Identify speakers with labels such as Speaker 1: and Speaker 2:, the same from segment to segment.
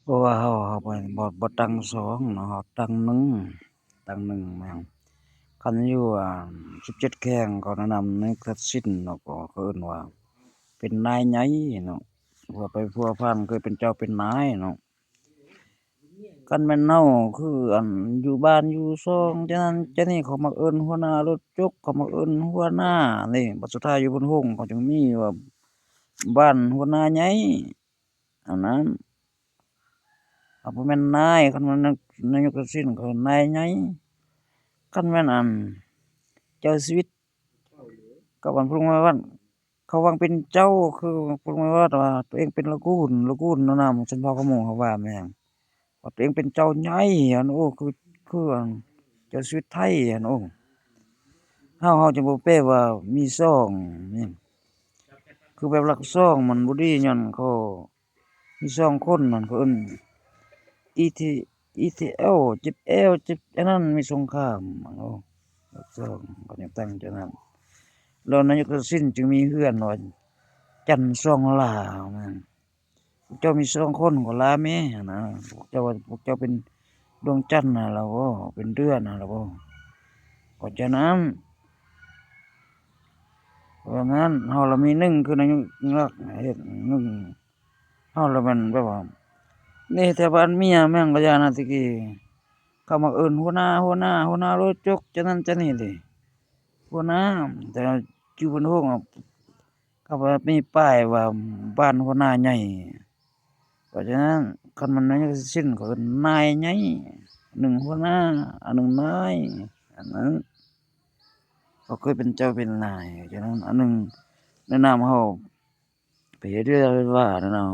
Speaker 1: เพราะว่าเฮาบ่ตั้ง2เนาะเฮาตั้ง1แม่นคันอยู่17แข้งเขาแนะนำในทัดษิณเนาะก็เขาเอิ้นว่าเป็นนายใหญ่เนาะพัวไปพัวพันเคยเป็นเจ้าเป็นนายเนาะคันแม่นเฮาคืออยู่บ้านอยู่ช่องจะนั้นจะนี้เขามักเอิ้นหัวหน้ารถจกเขามักเอิ้นหัวหน้านี่บัดสุดท้ายอยู่บนโรงเขาจึงมีว่าบ้านหัวหน้าใหญ่อันนั้นบ่แม่นนายคันว่านายกทักษิณเขานายใหญ่คันแม่นเจ้าชีวิตกับพลเมืองบ้านเขาวางเป็นเจ้าคือพลเมืองว่าตัวเองเป็นตระกูลนำชนเผ่าขะหมู่เขาว่าแม่นว่าตัวเองเป็นเจ้าใหญ่โอ้คือเจ้าชีวิตไทยโอ้เฮาจะบ่แปลว่ามีช่องนี่คือแบบหลักช่องมันบ่ดีญ้อนเขามีช่องคนนั่นเขาเอิ้น ET ETL จิบแอลจิบอันนั้นมีสงครามโอ้หลักช่องเขายังตั้งจังนั้นแล้วนายกทักษิณจึงมีเฮือนว่าจันทร์ช่องลาวแม่นเจ้ามีช่องคนก็ลาแม่นะพวกเจ้าเป็นดวงจันทร์น่ะล่ะบ่เป็นเดือนน่ะล่ะบ่เพราะฉะนั้นเฮาละมีหนึ่งคือนายกรักเฮ็ดหนึ่งเฮาละแม่นแบบว่านี่แถวบ้านเมียแม่งก็อย่างนั้นแตะกี้เขามักเอิ้นหัวหน้ารถจกจะนั้นจะนี้ติหัวหน้าแต่อยู่บนโรงเขาว่ามีป้ายว่าบ้านหัวหน้าใหญ่เพราะฉะนั้นคันมันนายกทักษิณก็เอิ้นนายใหญ่หนึ่งหัวหน้าอันหนึ่งนายอันนั้นเขาเคยเป็นเจ้าเป็นนายฉะนั้นอันหนึ่งแนะนำเฮาไปเฮ็ดเวียกว่าแนะนำ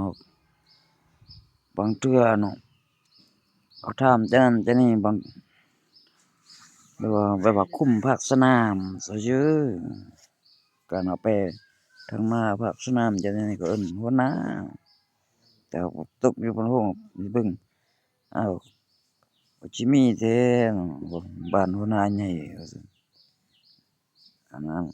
Speaker 1: บางเทื่อเนาะเขาถามจะนั้นจะนี้บางแบบว่าคุมภาคสนามซื่อๆการเอาไปทางมาภาคสนามจะนี้ก็เอิ้นหัวหน้าแต่ตกอยู่บนโรงเบิ่งอ้าวก็สิมีแท้เนาะบ้านหัวหน้าใหญ่ว่าซั่นอันนั้น